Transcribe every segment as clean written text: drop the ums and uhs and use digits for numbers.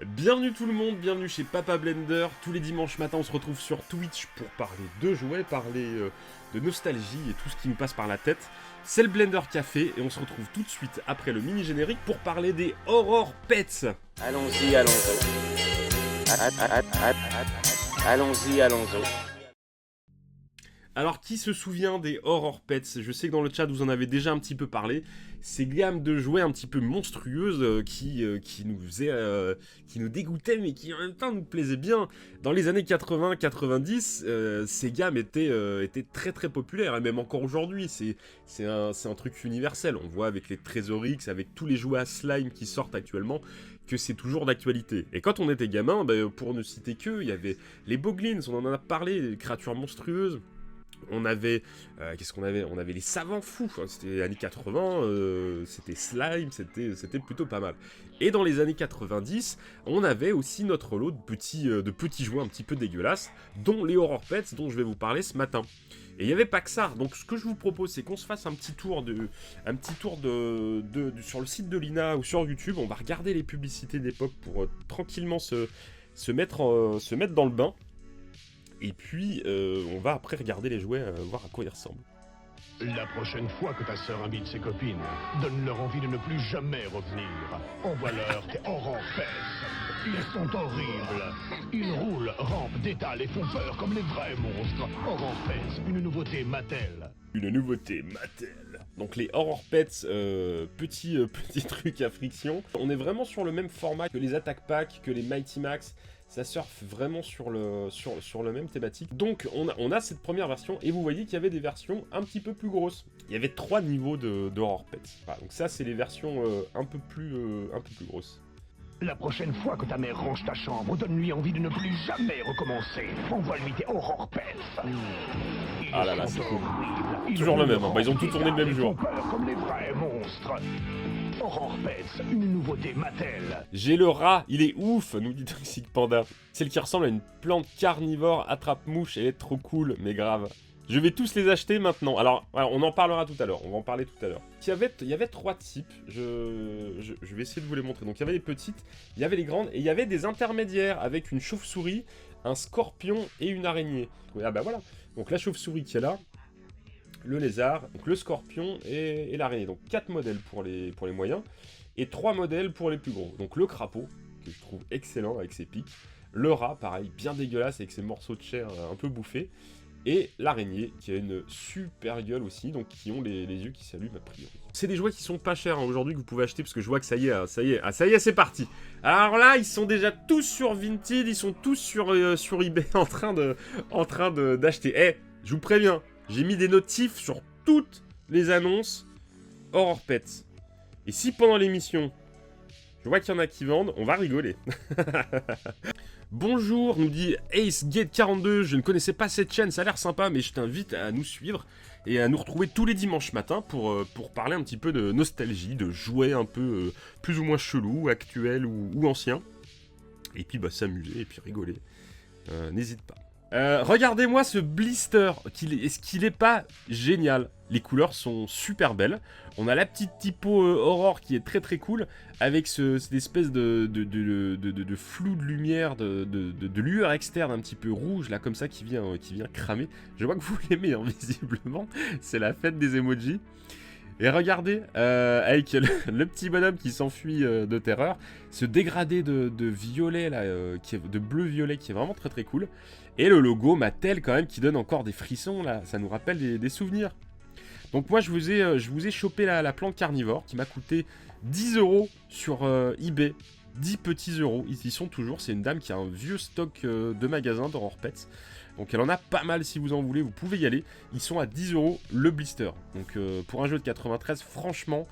Bienvenue tout le monde, bienvenue chez Papa Blender. Tous les dimanches matins, on se retrouve sur Twitch pour parler de jouets, parler de nostalgie et tout ce qui nous passe par la tête. C'est le Blender Café et on se retrouve tout de suite après le mini-générique pour parler des Horror Pets. Allons-y, allons-y. Allons-y, allons-y. Alors, qui se souvient des Horror Pets? Je sais que dans le chat, vous en avez déjà un petit peu parlé. Ces gammes de jouets un petit peu monstrueuses qui nous dégoûtaient, mais qui en même temps nous plaisaient bien. Dans les années 80-90, ces gammes étaient très très populaires, et même encore aujourd'hui. C'est un truc universel. On voit avec les Trésor-X, avec tous les jouets à slime qui sortent actuellement, que c'est toujours d'actualité. Et quand on était gamin, pour ne citer que, il y avait les Boglins, on en a parlé, les créatures monstrueuses. On avait, qu'est-ce qu'on avait? On avait les savants fous, c'était les années 80, c'était slime, c'était plutôt pas mal. Et dans les années 90, on avait aussi notre lot de petits jouets un petit peu dégueulasses, dont les Horror Pets, dont je vais vous parler ce matin. Et il n'y avait pas que ça, donc ce que je vous propose, c'est qu'on se fasse un petit tour sur le site de Lina ou sur YouTube. On va regarder les publicités d'époque pour tranquillement se mettre dans le bain. Et puis, on va après regarder les jouets, voir à quoi ils ressemblent. La prochaine fois que ta sœur invite ses copines, donne-leur envie de ne plus jamais revenir. Envoie-leur tes Horror Pets. Ils sont horribles. Ils roulent, rampent, détalent et font peur comme les vrais monstres. Horror Pets, une nouveauté Mattel. Une nouveauté Mattel. Donc les Horror Pets, petits trucs à friction. On est vraiment sur le même format que les Attack Pack, que les Mighty Max. Ça surfe vraiment sur le même thématique. Donc on a cette première version et vous voyez qu'il y avait des versions un petit peu plus grosses. Il y avait 3 niveaux de Horror Pets. Voilà, donc ça c'est les versions un peu plus grosses. La prochaine fois que ta mère range ta chambre, donne-lui envie de ne plus jamais recommencer. Envoie-lui tes Horror Pets. Ah là là, c'est cool. Toujours le même, hein. Ils ont tout tourné le même jour. Ils font peur comme les vrais monstres. Horror Pets, une nouveauté Mattel. J'ai le rat, il est ouf, nous dit Toxic Panda. Celle qui ressemble à une plante carnivore attrape-mouche, elle est trop cool, mais grave. Je vais tous les acheter maintenant. Alors, on en parlera tout à l'heure, on va en parler tout à l'heure. Il y avait 3 types, je vais essayer de vous les montrer. Donc il y avait les petites, il y avait les grandes, et il y avait des intermédiaires avec une chauve-souris, un scorpion et une araignée. Ah bah voilà, donc la chauve-souris qui est là, le lézard, donc le scorpion et l'araignée. Donc 4 modèles pour les moyens et 3 modèles pour les plus gros. Donc le crapaud, que je trouve excellent avec ses pics, le rat, pareil, bien dégueulasse avec ses morceaux de chair un peu bouffés, et l'araignée qui a une super gueule aussi, donc qui ont les yeux qui s'allument a priori. C'est des jouets qui sont pas chers aujourd'hui que vous pouvez acheter parce que je vois que ça y est, c'est parti. Alors là, ils sont déjà tous sur Vinted, ils sont tous sur eBay en train d'acheter. Je vous préviens. J'ai mis des notifs sur toutes les annonces Horror Pets. Et si pendant l'émission, je vois qu'il y en a qui vendent, on va rigoler. Bonjour, nous dit AceGate42, je ne connaissais pas cette chaîne, ça a l'air sympa, mais je t'invite à nous suivre et à nous retrouver tous les dimanches matins pour parler un petit peu de nostalgie, de jouets un peu plus ou moins chelous, actuels ou anciens. Et puis s'amuser et puis rigoler. N'hésite pas. Regardez-moi ce blister, est-ce qu'il est pas génial? Les couleurs sont super belles. On a la petite typo Aurore qui est très très cool, avec cette espèce de flou de lumière, de lueur externe un petit peu rouge, là comme ça, qui vient cramer. Je vois que vous l'aimez, hein, visiblement. C'est la fête des emojis. Et regardez, avec le petit bonhomme qui s'enfuit de terreur, ce dégradé de violet, là, de bleu-violet, qui est vraiment très très cool. Et le logo Mattel, quand même, qui donne encore des frissons, là, ça nous rappelle des souvenirs. Donc moi, je vous ai chopé la plante carnivore, qui m'a coûté 10 € sur eBay. 10 petits euros, ils y sont toujours. C'est une dame qui a un vieux stock de magasins d'Horror Pets. Donc elle en a pas mal, si vous en voulez, vous pouvez y aller. Ils sont à 10 € le blister. Donc pour un jeu de 93, franchement,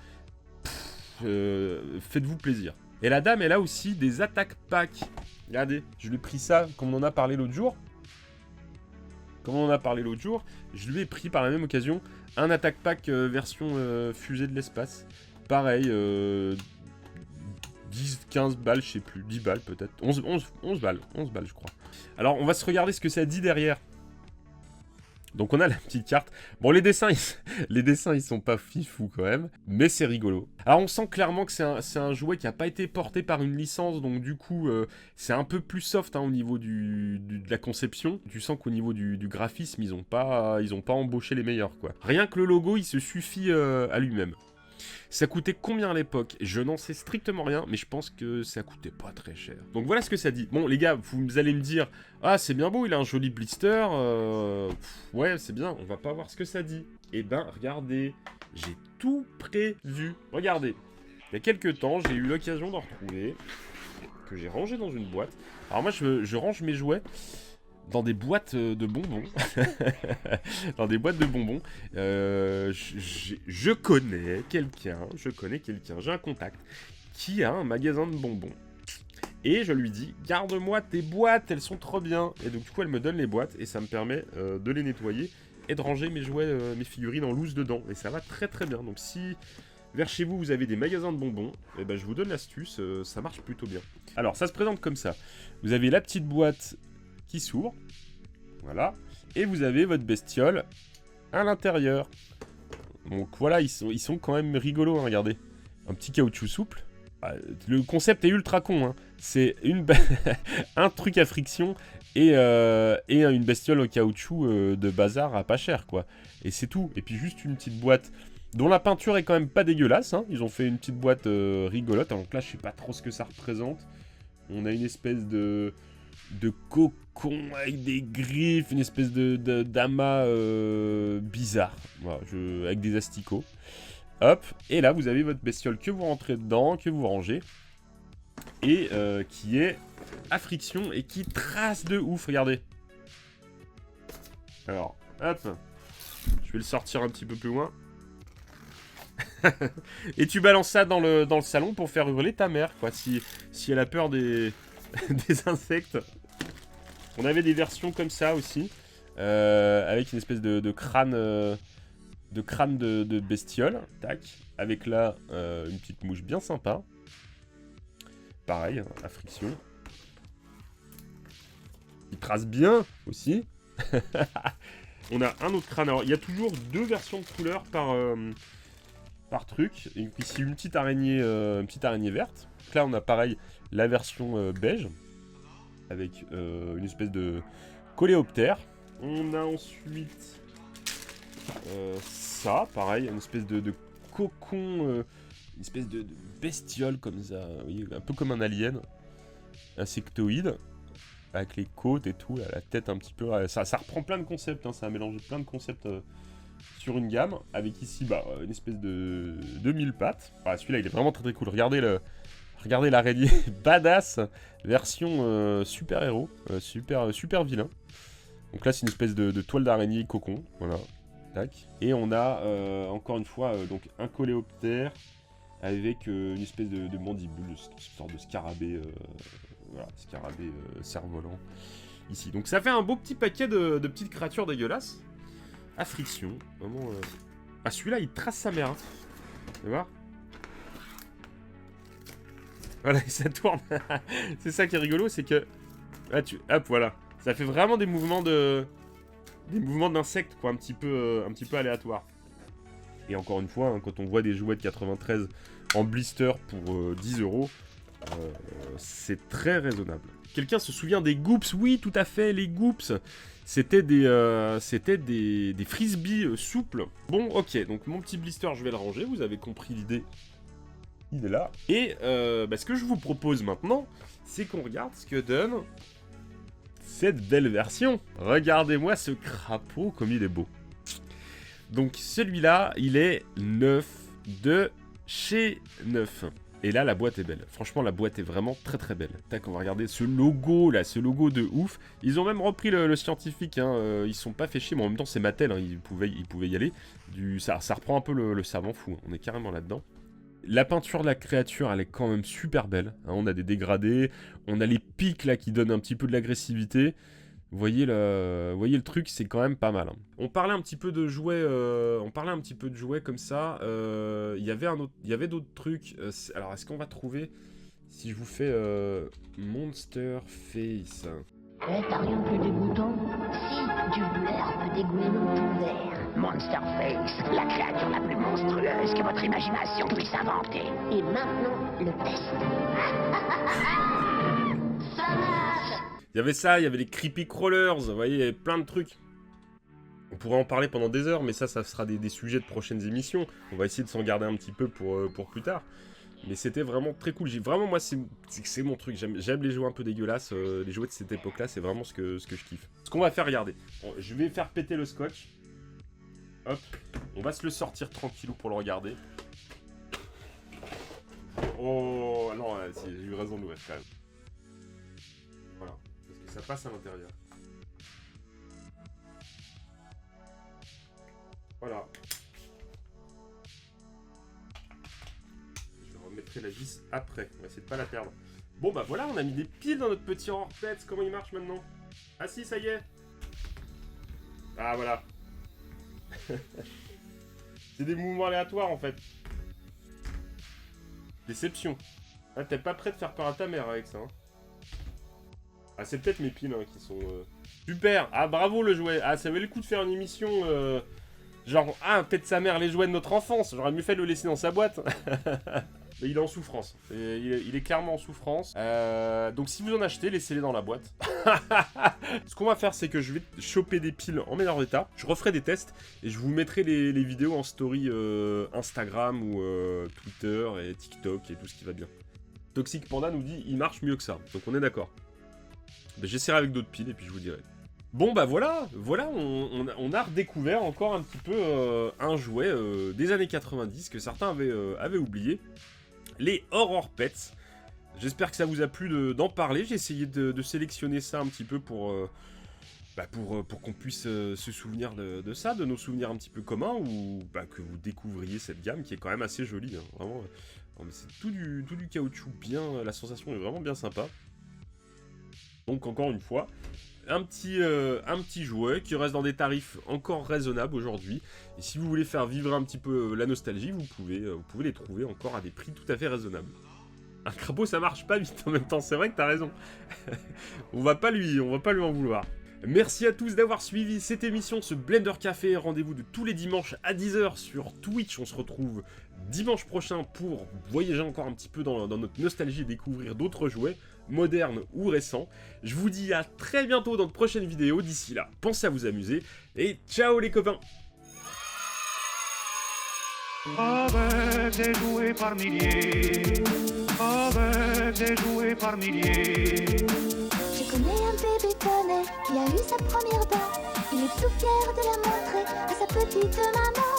faites-vous plaisir. Et la dame, elle a aussi des attack packs. Regardez, je lui ai pris ça, comme on en a parlé l'autre jour. Je lui ai pris par la même occasion un attack pack version fusée de l'espace. Pareil, 10-15 balles, je sais plus, 10 balles peut-être, 11 balles je crois. Alors on va se regarder ce que ça dit derrière. Donc on a la petite carte. Bon, les dessins, ils sont pas fifous quand même, mais c'est rigolo. Alors on sent clairement que c'est un jouet qui a pas été porté par une licence, donc du coup, c'est un peu plus soft hein, au niveau de la conception. Tu sens qu'au niveau du graphisme, ils ont pas embauché les meilleurs, quoi. Rien que le logo, il se suffit à lui-même. Ça coûtait combien à l'époque? Je n'en sais strictement rien, mais je pense que ça coûtait pas très cher. Donc voilà ce que ça dit. Bon les gars, vous allez me dire, ah c'est bien beau, il a un joli blister, ouais c'est bien, on va pas voir ce que ça dit. Eh ben regardez, j'ai tout prévu. Regardez, il y a quelques temps, j'ai eu l'occasion d'en retrouver, que j'ai rangé dans une boîte. Alors moi je range mes jouets dans des boîtes de bonbons. Dans des boîtes de bonbons. Je connais quelqu'un, j'ai un contact qui a un magasin de bonbons. Et je lui dis, garde-moi tes boîtes, elles sont trop bien. Et donc du coup, elle me donne les boîtes et ça me permet de les nettoyer et de ranger mes jouets, mes figurines en loose dedans. Et ça va très très bien. Donc si vers chez vous, vous avez des magasins de bonbons, eh ben, je vous donne l'astuce, ça marche plutôt bien. Alors, ça se présente comme ça. Vous avez la petite boîte qui s'ouvre, voilà, et vous avez votre bestiole à l'intérieur. Donc voilà, ils sont quand même rigolos, hein, regardez. Un petit caoutchouc souple. Le concept est ultra con, hein. C'est un truc à friction et une bestiole au caoutchouc de bazar à pas cher, quoi. Et c'est tout. Et puis juste une petite boîte dont la peinture est quand même pas dégueulasse, hein. Ils ont fait une petite boîte rigolote. Donc là, je sais pas trop ce que ça représente. On a une espèce de cocon avec des griffes, une espèce d'amas bizarre, voilà, avec des asticots. Hop, et là vous avez votre bestiole que vous rentrez dedans, que vous rangez, et qui est à friction et qui trace de ouf, regardez. Alors, hop, je vais le sortir un petit peu plus loin. Et tu balances ça dans le salon pour faire hurler ta mère, quoi, si elle a peur des insectes. On avait des versions comme ça aussi, avec une espèce de crâne de bestiole, tac, avec là une petite mouche bien sympa. Pareil, à friction. Il trace bien aussi. On a un autre crâne. Alors, il y a toujours deux versions de couleurs par truc. Et ici, une petite araignée verte. Donc là, on a pareil la version beige, avec une espèce de coléoptère. On a ensuite ça, pareil, une espèce de cocon, une espèce de bestiole comme ça, oui, un peu comme un alien, insectoïde, avec les côtes et tout, la tête un petit peu. Ça reprend plein de concepts, hein, ça a mélangé plein de concepts sur une gamme, avec ici une espèce de 2000 pattes. Celui-là, il est vraiment très très cool. Regardez l'araignée badass, version super-héros, super vilain. Donc là, c'est une espèce de toile d'araignée cocon, voilà. Tac. Et on a, encore une fois, donc un coléoptère avec une espèce de mandibule, une sorte de scarabée, voilà, scarabée cerf-volant, ici. Donc ça fait un beau petit paquet de petites créatures dégueulasses, à friction, vraiment... Ah, celui-là, il trace sa mère, hein. Tu vas voir ? Voilà, et ça tourne. C'est ça qui est rigolo, c'est que... Là, hop, voilà. Ça fait vraiment des mouvements d'insectes, quoi, un petit peu aléatoires. Et encore une fois, hein, quand on voit des jouets de 93 en blister pour 10 €, c'est très raisonnable. Quelqu'un se souvient des Goops? Oui, tout à fait, les Goops. C'était des frisbees souples. Bon, ok, donc mon petit blister, je vais le ranger, vous avez compris l'idée. Il est là. Et ce que je vous propose maintenant, c'est qu'on regarde ce que donne cette belle version. Regardez-moi ce crapaud comme il est beau. Donc celui-là, il est neuf de chez neuf. Et là, la boîte est belle. Franchement, la boîte est vraiment très très belle. Tac, on va regarder ce logo là, ce logo de ouf. Ils ont même repris le scientifique, hein. Ils sont pas fait chier, mais en même temps c'est Mattel, hein. Ils pouvaient y aller. Ça reprend un peu le savant fou, hein. On est carrément là-dedans. La peinture de la créature, elle est quand même super belle, hein. On a des dégradés, on a les pics là qui donnent un petit peu de l'agressivité. Vous voyez le truc, c'est quand même pas mal, hein. On parlait un petit peu de jouets, comme ça. Il y avait d'autres trucs. Alors, est-ce qu'on va trouver si je vous fais Monster Face? T'as rien de plus dégoûtant? Si, Du beurre peut dégoûter tout vert. Monsterface, la créature la plus monstrueuse que votre imagination puisse inventer. Et maintenant, le test. Ça marche! Il y avait ça, il y avait les creepy crawlers, vous voyez, il y avait plein de trucs. On pourrait en parler pendant des heures, mais ça sera des sujets de prochaines émissions. On va essayer de s'en garder un petit peu pour plus tard. Mais c'était vraiment très cool. Vraiment, moi, c'est mon truc. J'aime les jouets un peu dégueulasses. Les jouets de cette époque-là, c'est vraiment ce que je kiffe. Ce qu'on va faire, regardez. Bon, je vais faire péter le scotch. Hop. On va se le sortir tranquillou pour le regarder. Oh, non, si, j'ai eu raison de l'ouvrir quand même. Voilà. Parce que ça passe à l'intérieur. Voilà. Je remettrai la vis après. On va essayer de pas la perdre. Bon bah voilà, on a mis des piles dans notre petit Horror Pets. Comment il marche maintenant? Ah si, ça y est. Ah voilà. C'est des mouvements aléatoires en fait. Déception. Ah, t'es pas prêt de faire peur à ta mère avec ça. Hein. Ah, c'est peut-être mes piles hein, qui sont... Super. Ah, bravo le jouet. Ah, ça valait le coup de faire une émission... Genre, ah, peut-être sa mère les jouets de notre enfance. J'aurais mieux fait de le laisser dans sa boîte. Mais il est en souffrance. Il est clairement en souffrance. Donc si vous en achetez, laissez-les dans la boîte. Ce qu'on va faire, c'est que je vais choper des piles en meilleur état. Je referai des tests et je vous mettrai les vidéos en story Instagram ou Twitter et TikTok et tout ce qui va bien. Toxic Panda nous dit, il marche mieux que ça. Donc on est d'accord. Ben, j'essaierai avec d'autres piles et puis je vous dirai. Bon bah voilà, on a redécouvert encore un petit peu un jouet des années 90 que certains avaient oublié. Les Horror Pets. J'espère que ça vous a plu d'en parler. J'ai essayé de sélectionner ça un petit peu pour qu'on puisse se souvenir de ça, de nos souvenirs un petit peu communs, ou que vous découvriez cette gamme qui est quand même assez jolie. Hein, vraiment, c'est tout du caoutchouc bien, la sensation est vraiment bien sympa. Donc encore une fois, un petit jouet qui reste dans des tarifs encore raisonnables aujourd'hui. Et si vous voulez faire vivre un petit peu la nostalgie, vous pouvez les trouver encore à des prix tout à fait raisonnables. Un crapaud, ça marche pas vite en même temps, c'est vrai que t'as raison. on va pas lui en vouloir. Merci à tous d'avoir suivi cette émission, ce Blender Café. Rendez-vous de tous les dimanches à 10h sur Twitch. On se retrouve dimanche prochain pour voyager encore un petit peu dans notre nostalgie et découvrir d'autres jouets, modernes ou récents. Je vous dis à très bientôt dans de prochaines vidéos. D'ici là, pensez à vous amuser et ciao les copains! Avec des jouets par milliers, avec des jouets par milliers. Je connais un bébé poney qui a eu sa première dent. Il est tout fier de la montrer à sa petite maman.